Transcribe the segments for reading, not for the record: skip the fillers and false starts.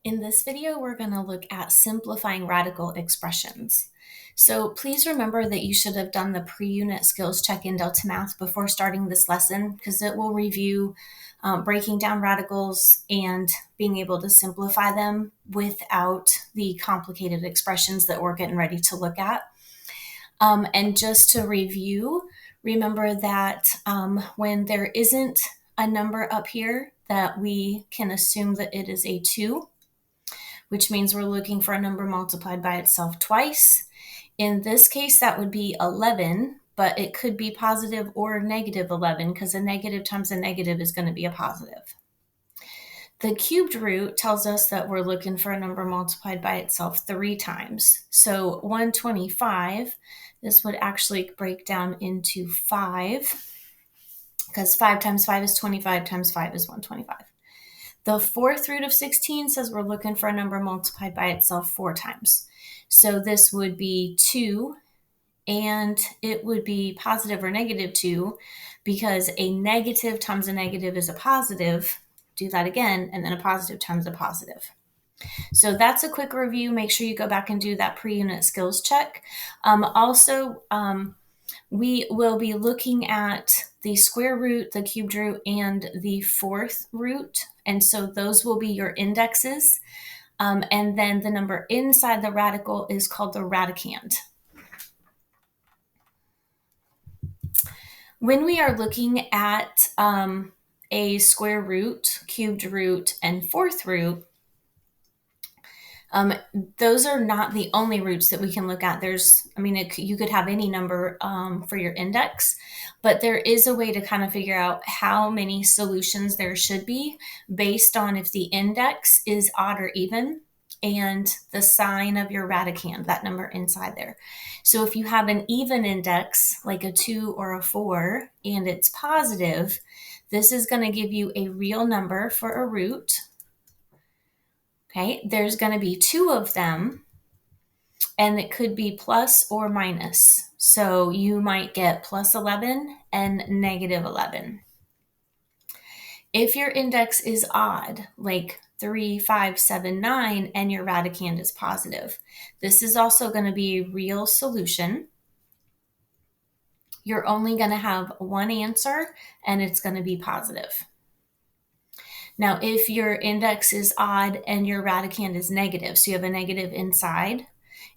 In this video, we're going to look at simplifying radical expressions. So please remember that you should have done the pre-unit skills check in Delta Math before starting this lesson, because it will review breaking down radicals and being able to simplify them without the complicated expressions that we're getting ready to look at. And just to review, remember that when there isn't a number up here, that we can assume that it is a 2, which means we're looking for a number multiplied by itself twice. In this case, that would be 11, but it could be positive or negative 11 because a negative times a negative is going to be a positive. The cubed root tells us that we're looking for a number multiplied by itself 3 times. So 125, this would actually break down into 5, because 5 times 5 is 25 times 5 is 125. The fourth root of 16 says we're looking for a number multiplied by itself 4 times. So this would be 2, and it would be positive or negative 2, because a negative times a negative is a positive. Do that again, and then a positive times a positive. So that's a quick review. Make sure you go back and do that pre-unit skills check. We will be looking at the square root, the cubed root, and the fourth root. And so those will be your indexes. And then the number inside the radical is called the radicand. When we are looking at a square root, cubed root, and fourth root, those are not the only roots that we can look at. You could have any number for your index, but there is a way to kind of figure out how many solutions there should be based on if the index is odd or even and the sign of your radicand, that number inside there. So if you have an even index, like a 2 or a 4, and it's positive, this is going to give you a real number for a root. Okay, there's going to be 2 of them, and it could be plus or minus. So you might get plus 11 and negative 11. If your index is odd, like 3, 5, 7, 9, and your radicand is positive, this is also going to be a real solution. You're only going to have one answer, and it's going to be positive. Now, if your index is odd and your radicand is negative, so you have a negative inside,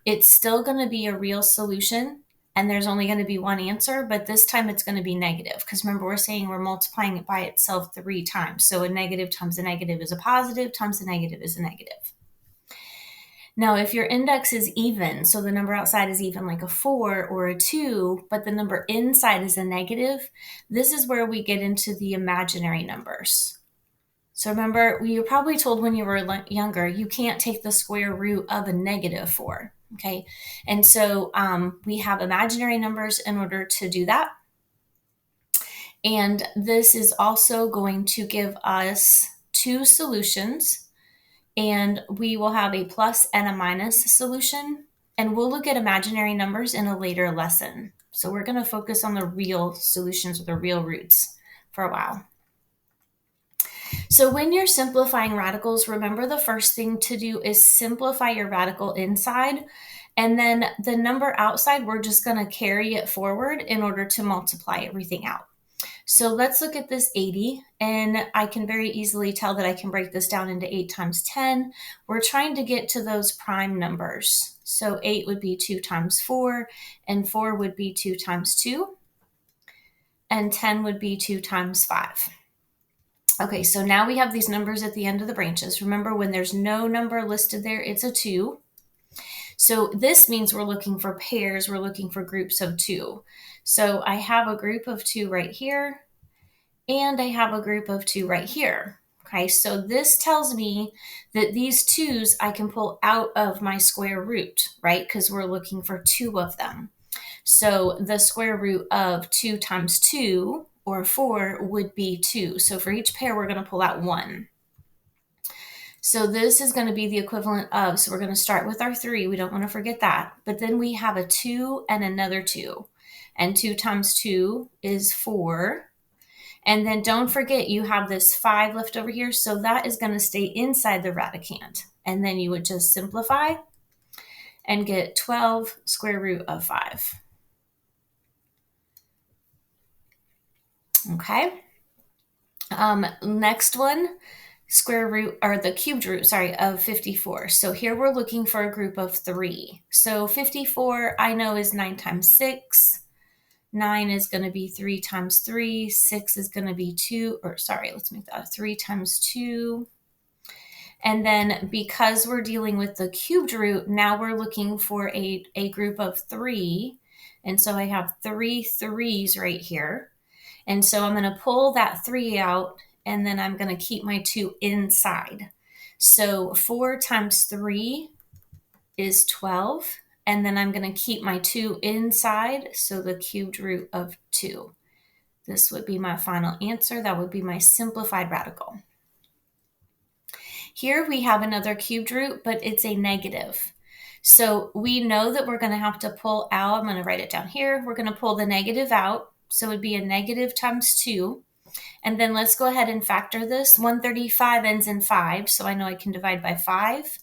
it's still going to be a real solution, and there's only going to be one answer, but this time it's going to be negative, because remember, we're saying we're multiplying it by itself 3 times. So a negative times a negative is a positive, times a negative is a negative. Now, if your index is even, so the number outside is even, like a 4 or a 2, but the number inside is a negative, this is where we get into the imaginary numbers. So remember, you were probably told when you were younger, you can't take the square root of a negative 4, okay? And so we have imaginary numbers in order to do that. And this is also going to give us 2 solutions, and we will have a plus and a minus solution. And we'll look at imaginary numbers in a later lesson. So we're going to focus on the real solutions or the real roots for a while. So when you're simplifying radicals, remember the first thing to do is simplify your radical inside, and then the number outside, we're just going to carry it forward in order to multiply everything out. So let's look at this 80, and I can very easily tell that I can break this down into 8 times 10. We're trying to get to those prime numbers. So 8 would be 2 times 4, and 4 would be 2 times 2, and 10 would be 2 times 5. Okay, so now we have these numbers at the end of the branches. Remember, when there's no number listed there, it's a 2. So this means we're looking for pairs. We're looking for groups of 2. So I have a group of 2 right here, and I have a group of 2 right here. Okay, so this tells me that these 2's I can pull out of my square root, right? Because we're looking for 2 of them. So the square root of 2 times 2, or 4, would be 2. So for each pair, we're going to pull out 1. So this is going to be the equivalent of, so we're going to start with our 3. We don't want to forget that. But then we have a 2 and another 2. And 2 times 2 is 4. And then don't forget, you have this 5 left over here. So that is going to stay inside the radicand. and then you would just simplify and get 12 square root of 5. Okay. Next one, square root, or the cubed root, sorry, of 54. So here we're looking for a group of 3. So 54, I know, is 9 times 6. 9 is going to be 3 times 3. 6 is going to be 2, or sorry, let's make that 3 times 2. And then because we're dealing with the cubed root, now we're looking for a group of 3. And so I have 3 3s right here. And so I'm going to pull that 3 out, and then I'm going to keep my 2 inside. So 4 times 3 is 12. And then I'm going to keep my 2 inside, so the cubed root of 2. This would be my final answer. That would be my simplified radical. Here we have another cubed root, but it's a negative. So we know that we're going to have to pull out, I'm going to write it down here. We're going to pull the negative out. So it would be a negative times 2. And then let's go ahead and factor this. 135 ends in 5, so I know I can divide by 5.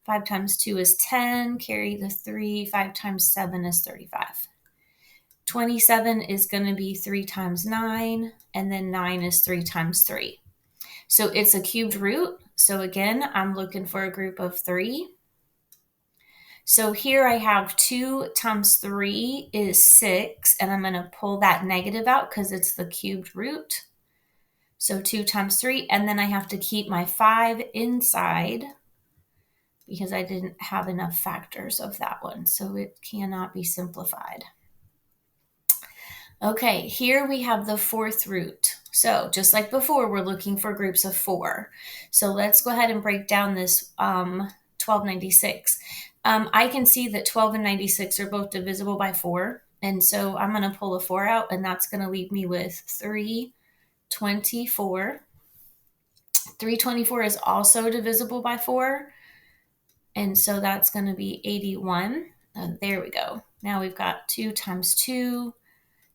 5 times 2 is 10, carry the 3. 5 times 7 is 35. 27 is going to be 3 times 9, and then 9 is 3 times 3. So it's a cubed root. So again, I'm looking for a group of 3. So here I have 2 times 3 is 6, and I'm going to pull that negative out because it's the cubed root. So 2 times 3, and then I have to keep my 5 inside because I didn't have enough factors of that one, so it cannot be simplified. Okay, here we have the 4th root. So just like before, we're looking for groups of 4. So let's go ahead and break down this 1296. I can see that 12 and 96 are both divisible by 4. And so I'm going to pull a 4 out, and that's going to leave me with 324. 324 is also divisible by 4. And so that's going to be 81. There we go. Now we've got 2 times 2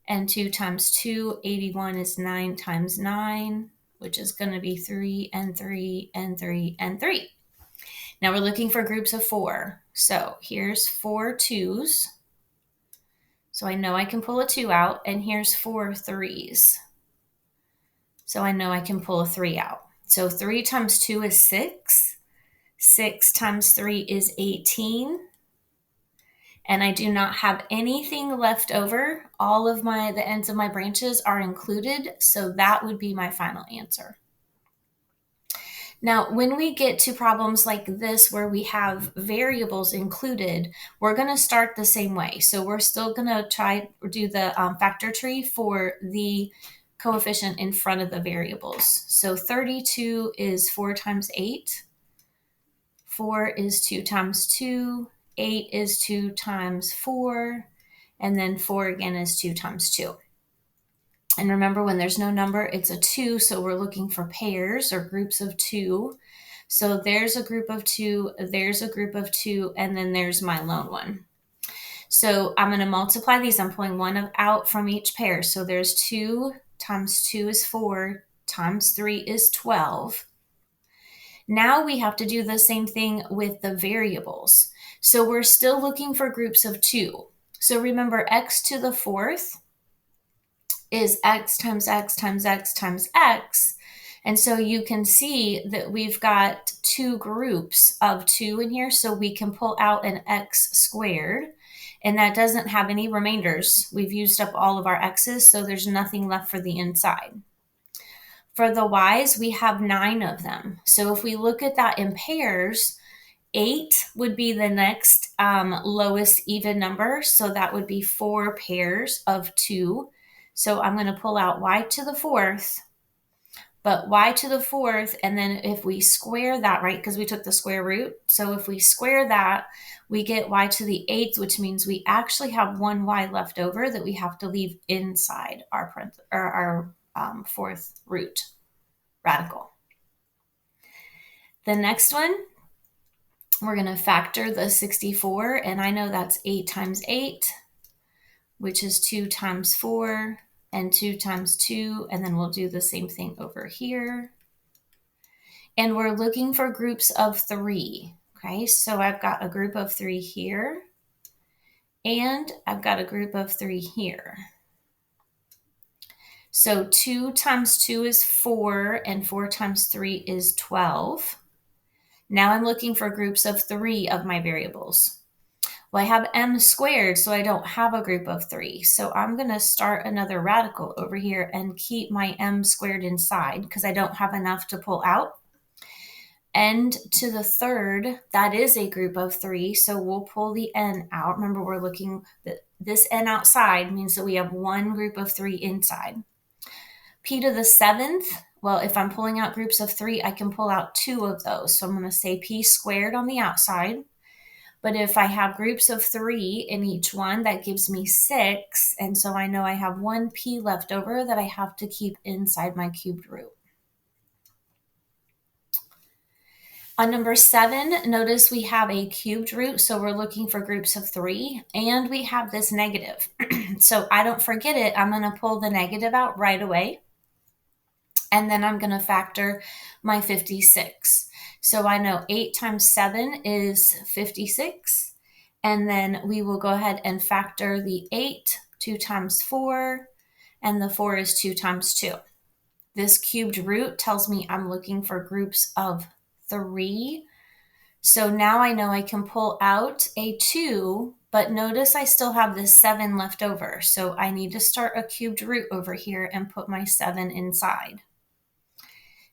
and 2 times 2. 81 is 9 times 9, which is going to be 3 and 3 and 3 and 3. Now we're looking for groups of 4. So here's 4 2s. So I know I can pull a 2 out, and here's 4 3s. So I know I can pull a 3 out. So 3 times 2 is 6. 6 times 3 is 18. And I do not have anything left over. All of the ends of my branches are included. So that would be my final answer. Now, when we get to problems like this where we have variables included, we're going to start the same way. So we're still going to try to do the factor tree for the coefficient in front of the variables. So 32 is 4 times 8. 4 is 2 times 2. 8 is 2 times 4. And then 4 again is 2 times 2. And remember, when there's no number, it's a 2, so we're looking for pairs or groups of 2. So there's a group of 2, there's a group of 2, and then there's my lone one. So I'm going to multiply these. I'm pulling one out from each pair. So there's 2 times 2 is 4, times 3 is 12. Now we have to do the same thing with the variables. So we're still looking for groups of 2. So remember, x to the 4th is x times x times x times x. And so you can see that we've got 2 groups of 2 in here, so we can pull out an x squared, and that doesn't have any remainders. We've used up all of our x's, so there's nothing left for the inside. For the y's, we have 9 of them. So if we look at that in pairs, 8 would be the next lowest even number, so that would be 4 pairs of 2. So I'm going to pull out y to the 4th, but y to the 4th, and then if we square that, right, because we took the square root, so if we square that, we get y to the 8th, which means we actually have one y left over that we have to leave inside our 4th root radical. The next one, we're going to factor the 64, and I know that's 8 times 8, which is 2 times 4, and 2 times 2, and then we'll do the same thing over here. And we're looking for groups of 3. Okay, so I've got a group of 3 here, and I've got a group of 3 here. So 2 times 2 is 4, and 4 times 3 is 12. Now I'm looking for groups of 3 of my variables. Well, I have m squared, so I don't have a group of 3. So I'm going to start another radical over here and keep my m squared inside because I don't have enough to pull out. N to the third, that is a group of 3, so we'll pull the n out. Remember, we're looking, this n outside means that we have one group of 3 inside. P to the 7th, well, if I'm pulling out groups of 3, I can pull out 2 of those. So I'm going to say p squared on the outside. But if I have groups of 3 in each one, that gives me 6. And so I know I have one p left over that I have to keep inside my cubed root. On number 7, notice we have a cubed root, so we're looking for groups of 3, and we have this negative. So I don't forget it. I'm going to pull the negative out right away, and then I'm going to factor my 56. So I know 8 times 7 is 56, and then we will go ahead and factor the 8, 2 times 4, and the 4 is 2 times 2. This cubed root tells me I'm looking for groups of 3. So now I know I can pull out a 2, but notice I still have this 7 left over. So I need to start a cubed root over here and put my 7 inside.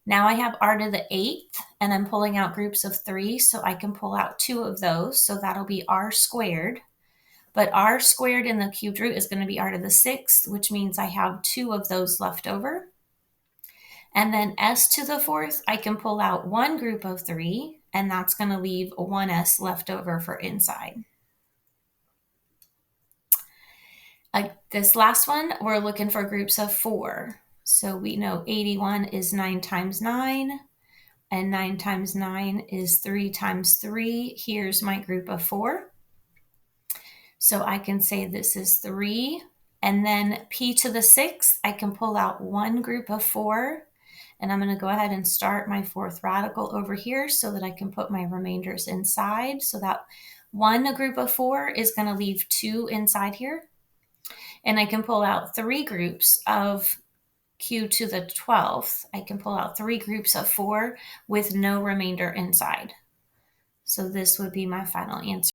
Now I have r to the 8th, and I'm pulling out groups of 3, so I can pull out 2 of those. So that'll be r squared. But r squared in the cubed root is going to be r to the 6th, which means I have 2 of those left over. And then s to the 4th, I can pull out one group of 3, and that's going to leave 1s left over for inside. This last one, we're looking for groups of 4. So we know 81 is 9 times 9, and 9 times 9 is 3 times 3. Here's my group of 4. So I can say this is 3. And then p to the 6th, I can pull out one group of 4. And I'm going to go ahead and start my 4th radical over here so that I can put my remainders inside. So that one group of 4 is going to leave 2 inside here. And I can pull out 3 groups of q to the 12th. I can pull out 3 groups of 4 with no remainder inside. So this would be my final answer.